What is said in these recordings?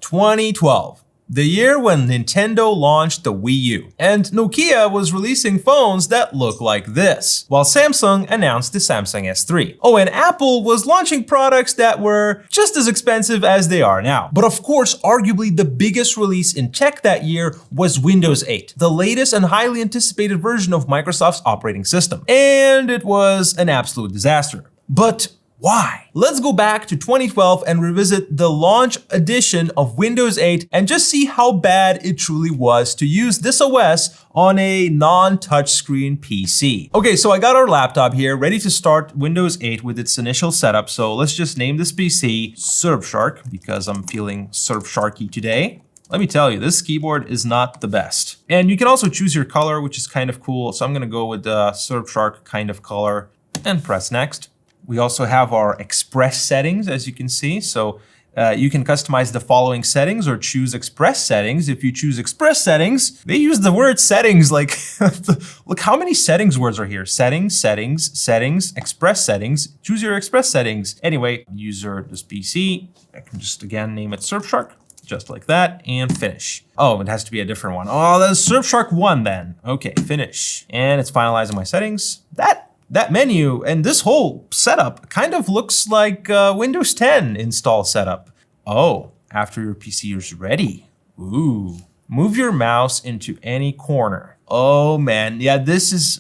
2012. The year when Nintendo launched the Wii U, and Nokia was releasing phones that look like this, while Samsung announced the Samsung S3. Oh, and Apple was launching products that were just as expensive as they are now. But of course, arguably the biggest release in tech that year was Windows 8, the latest and highly anticipated version of Microsoft's operating system. And it was an absolute disaster. But why? Let's go back to 2012 and revisit the launch edition of Windows 8 and just see how bad it truly was to use this OS on a non-touchscreen PC. Okay, so I got our laptop here ready to start Windows 8 with its initial setup. So let's just name this PC Surfshark because I'm feeling Surfsharky today. Let me tell you, this keyboard is not the best. And you can also choose your color, which is kind of cool. So I'm gonna go with the Surfshark kind of color and press next. We also have our express settings, as you can see. So you can customize the following settings or choose express settings. If you choose express settings, they use the word settings like, look how many settings words are here. Settings, settings, settings, express settings. Choose your express settings. Anyway, user this PC. I can just again name it Surfshark, just like that, and finish. Oh, it has to be a different one. Oh, that's Surfshark 1 then. Okay, finish. And it's finalizing my settings. That menu and this whole setup kind of looks like Windows 10 install setup. Oh, after your PC is ready. Ooh. Move your mouse into any corner. Oh man, yeah,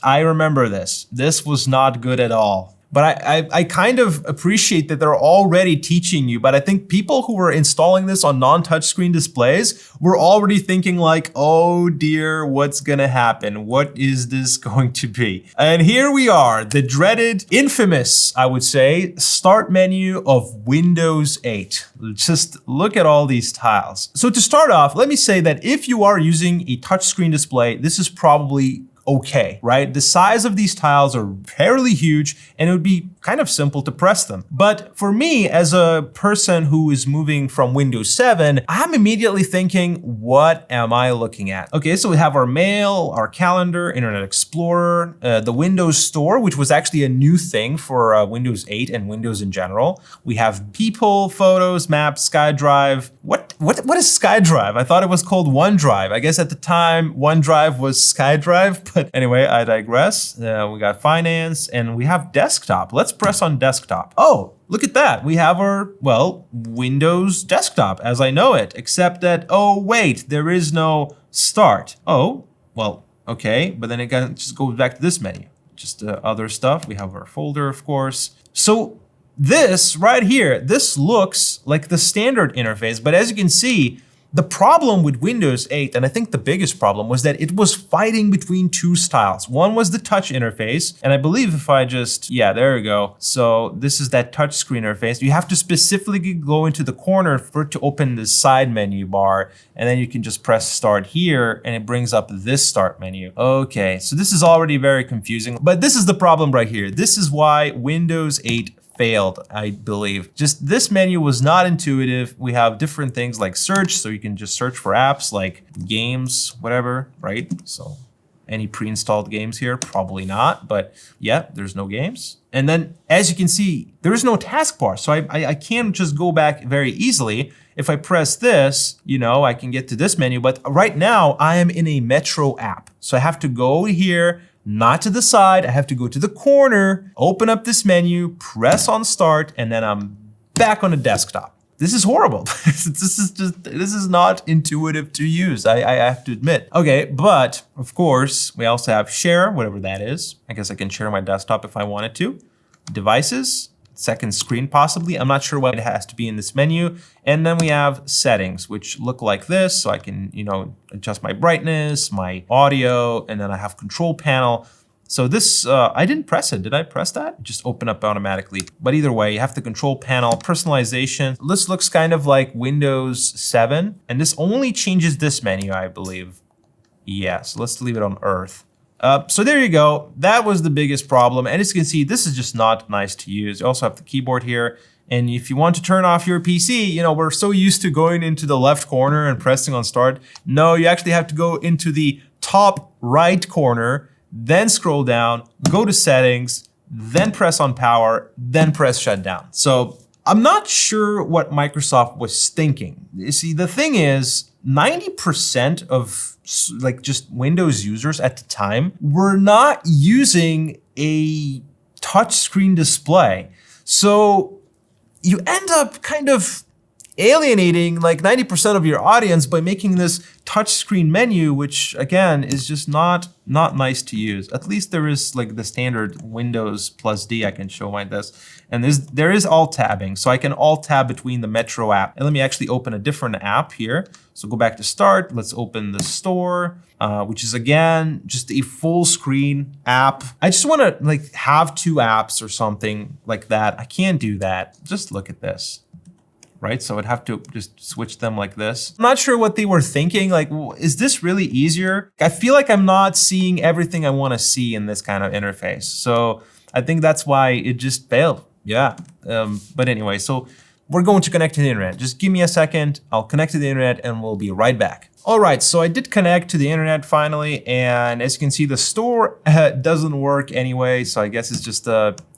I remember this. This was not good at all. But I kind of appreciate that they're already teaching you, but I think people who were installing this on non-touchscreen displays were already thinking like, oh dear, what's gonna happen? What is this going to be? And here we are, the dreaded, infamous, I would say, start menu of Windows 8. Just look at all these tiles. So to start off, let me say that if you are using a touchscreen display, this is probably okay, right? The size of these tiles are fairly huge and it would be kind of simple to press them. But for me, as a person who is moving from Windows 7, I'm immediately thinking, what am I looking at? Okay, so we have our mail, our calendar, Internet Explorer, the Windows Store, which was actually a new thing for Windows 8 and Windows in general. We have people, photos, maps, SkyDrive. What is SkyDrive? I thought it was called OneDrive. I guess at the time, OneDrive was SkyDrive, but anyway, I digress. We got finance and we have desktop. Let's press on desktop. Oh, look at that. We have our, well, Windows desktop as I know it, except that, oh wait, there is no start. Oh, well, okay, but then it just goes back to this menu. Just other stuff. We have our folder, of course. So this right here, this looks like the standard interface, but as you can see, the problem with Windows 8, and I think the biggest problem, was that it was fighting between two styles. One was the touch interface, and I believe if I just, yeah, there we go. So this is that touch screen interface. You have to specifically go into the corner for it to open the side menu bar, and then you can just press start here, and it brings up this start menu. Okay, so this is already very confusing, but this is the problem right here. This is why Windows 8 failed, I believe. Just this menu was not intuitive. We have different things like search, so you can just search for apps like games, whatever, right? So any pre-installed games here? Probably not, but yeah, there's no games. And then as you can see, there is no taskbar, so I can't just go back very easily. If I press this, you know, I can get to this menu, but right now I am in a Metro app. So I have to go here, not to the side, I have to go to the corner, open up this menu, press on start, and then I'm back on the desktop. This is horrible. This is not intuitive to use, I have to admit. Okay, but of course, we also have share, whatever that is. I guess I can share my desktop if I wanted to. Devices, second screen possibly. I'm not sure what it has to be in this menu. And then we have settings, which look like this. So I can, you know, adjust my brightness, my audio, and then I have control panel. So this, I didn't press it. Did I press that? It just opened up automatically. But either way, you have the control panel, personalization. This looks kind of like Windows 7. And this only changes this menu, I believe. Yeah, so let's leave it on Earth. So there you go. That was the biggest problem. And as you can see, this is just not nice to use. You also have the keyboard here. And if you want to turn off your PC, you know, we're so used to going into the left corner and pressing on start. No, you actually have to go into the top right corner, then scroll down, go to settings, then press on power, then press shutdown. So I'm not sure what Microsoft was thinking. You see, the thing is, 90% of like just Windows users at the time were not using a touchscreen display. So you end up kind of alienating like 90% of your audience by making this touchscreen menu, which again is just not nice to use. At least there is like the standard Windows plus D I can show my desk. And there is alt tabbing, so I can alt tab between the Metro app. And let me actually open a different app here. So go back to start, let's open the store, which is again, just a full screen app. I just wanna like have 2 apps or something like that. I can't do that. Just look at this. Right? So I'd have to just switch them like this. I'm not sure what they were thinking. Like, is this really easier? I feel like I'm not seeing everything I want to see in this kind of interface. So I think that's why it just failed. Yeah. But anyway, so we're going to connect to the internet. Just give me a second. I'll connect to the internet and we'll be right back. All right, so I did connect to the internet finally, and as you can see, the store doesn't work anyway, so I guess it's just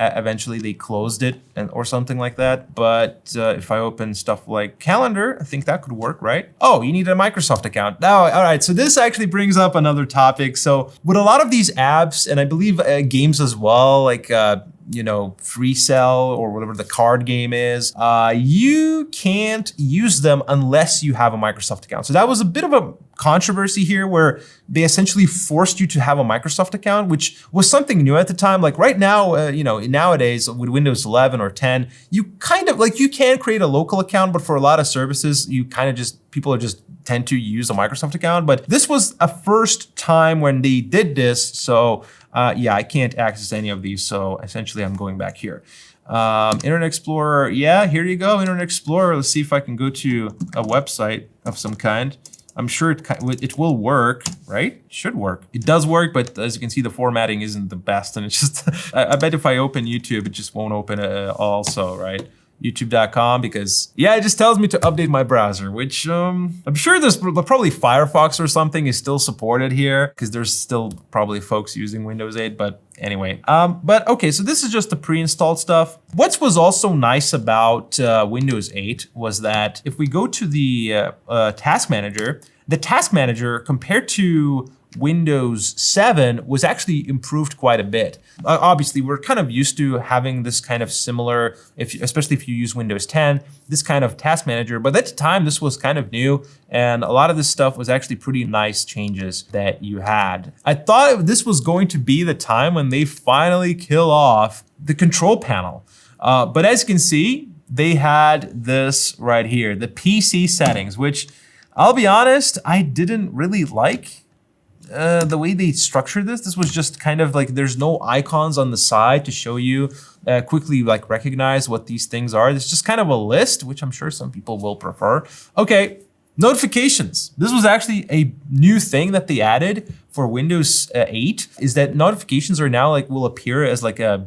eventually they closed it or something like that. But if I open stuff like calendar, I think that could work, right? Oh, you need a Microsoft account. Now, all right, so this actually brings up another topic. So with a lot of these apps, and I believe games as well, like you know, Free Cell or whatever the card game is, you can't use them unless you have a Microsoft account. So that was a bit of a controversy here where they essentially forced you to have a Microsoft account, which was something new at the time. Like right now, you know, nowadays with Windows 11 or 10, you kind of like, you can create a local account, but for a lot of services, you kind of just, people are just tend to use a Microsoft account. But this was a first time when they did this. So yeah, I can't access any of these. So essentially I'm going back here. Internet Explorer, yeah, here you go, Internet Explorer. Let's see if I can go to a website of some kind. I'm sure it will work, right? It should work. It does work, but as you can see, the formatting isn't the best. And it's just, I bet if I open YouTube, it just won't open also, right? YouTube.com, because yeah, it just tells me to update my browser, which I'm sure there's probably Firefox or something is still supported here because there's still probably folks using Windows 8, but anyway. But okay, so this is just the pre-installed stuff. What was also nice about Windows 8 was that if we go to the task manager, the task manager compared to Windows 7 was actually improved quite a bit. Obviously, we're kind of used to having this kind of similar, especially if you use Windows 10, this kind of task manager. But at the time, this was kind of new, and a lot of this stuff was actually pretty nice changes that you had. I thought this was going to be the time when they finally kill off the control panel. But as you can see, they had this right here, the PC settings, which I'll be honest, I didn't really like. The way they structured this. This was just kind of like, there's no icons on the side to show you quickly like recognize what these things are. It's just kind of a list, which I'm sure some people will prefer. Okay, notifications. This was actually a new thing that they added for Windows 8, is that notifications are now like, will appear as like a,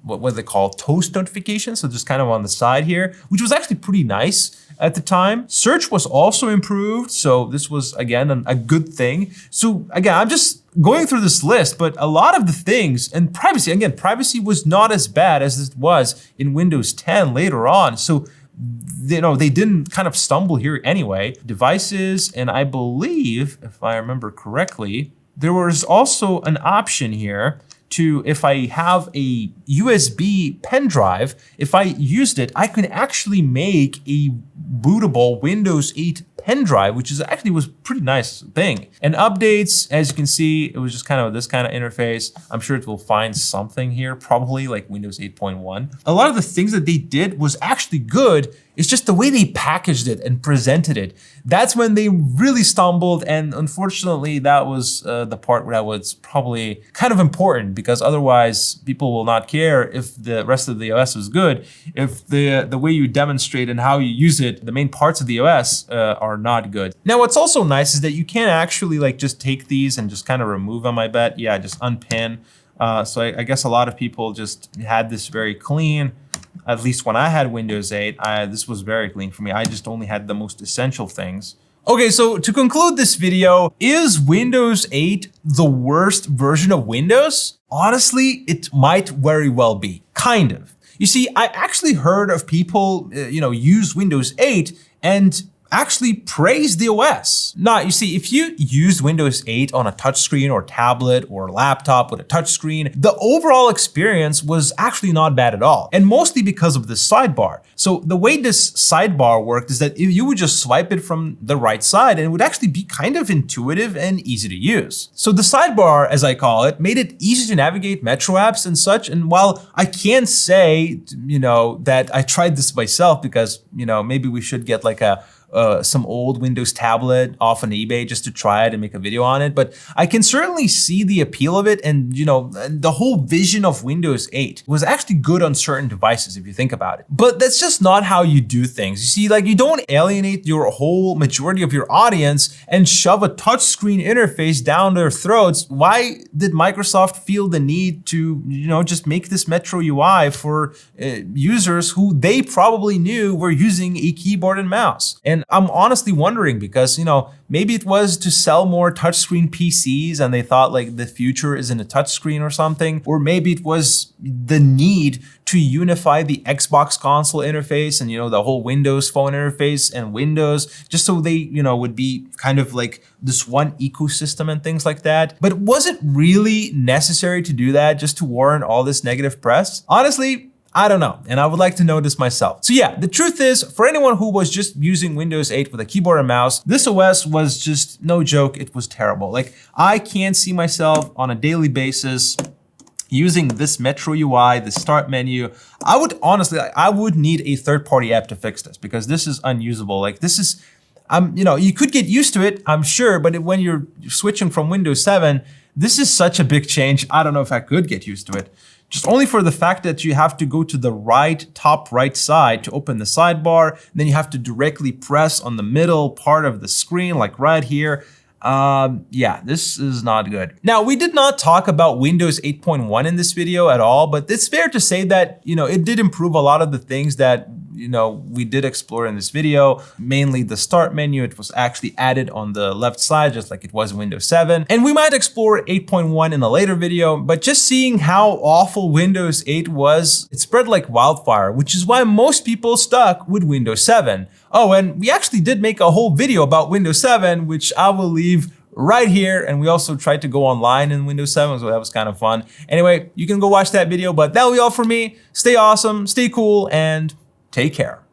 what they call toast notifications. So just kind of on the side here, which was actually pretty nice at the time. Search was also improved. So this was, again, a good thing. So again, I'm just going through this list, but a lot of the things, and privacy, again, privacy was not as bad as it was in Windows 10 later on. So, you know, they didn't kind of stumble here anyway. Devices, and I believe, if I remember correctly, there was also an option here to, if I have a USB pen drive, if I used it, I can actually make a bootable Windows 8 pen drive, which is actually was pretty nice thing. And updates, as you can see, it was just kind of this kind of interface. I'm sure it will find something here, probably like Windows 8.1. A lot of the things that they did was actually good. It's just the way they packaged it and presented it. That's when they really stumbled. And unfortunately, that was the part where that was probably kind of important, because otherwise people will not care if the rest of the OS was good. If the way you demonstrate and how you use it, the main parts of the OS are not good. Now, what's also nice is that you can actually like just take these and just kind of remove them, I bet. Yeah, just unpin. So I guess a lot of people just had this very clean. At least when I had Windows 8, this was very clean for me. I just only had the most essential things. Okay, so to conclude this video, is Windows 8 the worst version of Windows? Honestly, it might very well be, kind of. You see, I actually heard of people, use Windows 8 and actually praise the OS. Now, you see, if you used Windows 8 on a touchscreen or tablet or laptop with a touchscreen, the overall experience was actually not bad at all. And mostly because of the sidebar. So the way this sidebar worked is that you would just swipe it from the right side and it would actually be kind of intuitive and easy to use. So the sidebar, as I call it, made it easy to navigate Metro apps and such. And while I can't say, that I tried this myself because, maybe we should get like some old Windows tablet off on eBay just to try it and make a video on it. But I can certainly see the appeal of it. And, the whole vision of Windows 8 was actually good on certain devices if you think about it. But that's just not how you do things. You see, like you don't alienate your whole majority of your audience and shove a touchscreen interface down their throats. Why did Microsoft feel the need to, just make this Metro UI for users who they probably knew were using a keyboard and mouse? And I'm honestly wondering because, maybe it was to sell more touchscreen PCs and they thought like the future is in a touchscreen or something. Or maybe it was the need to unify the Xbox console interface and, the whole Windows phone interface and Windows, just so they, would be kind of like this one ecosystem and things like that. But was it really necessary to do that just to warrant all this negative press? Honestly, I don't know, and I would like to know this myself. So yeah, the truth is, for anyone who was just using Windows 8 with a keyboard and mouse, this OS was just no joke, it was terrible. Like, I can't see myself on a daily basis using this Metro UI, the start menu. I would need a third-party app to fix this because this is unusable. Like this is, you could get used to it, I'm sure, but when you're switching from Windows 7, this is such a big change. I don't know if I could get used to it. Just only for the fact that you have to go to the top right side to open the sidebar. And then you have to directly press on the middle part of the screen, like right here. Yeah, this is not good. Now, we did not talk about Windows 8.1 in this video at all, but it's fair to say that, it did improve a lot of the things that, we did explore in this video, mainly the start menu. It was actually added on the left side, just like it was in Windows 7. And we might explore 8.1 in a later video, but just seeing how awful Windows 8 was, it spread like wildfire, which is why most people stuck with Windows 7. Oh, and we actually did make a whole video about Windows 7, which I will leave right here. And we also tried to go online in Windows 7, so that was kind of fun. Anyway, you can go watch that video, but that'll be all for me. Stay awesome, stay cool, and take care.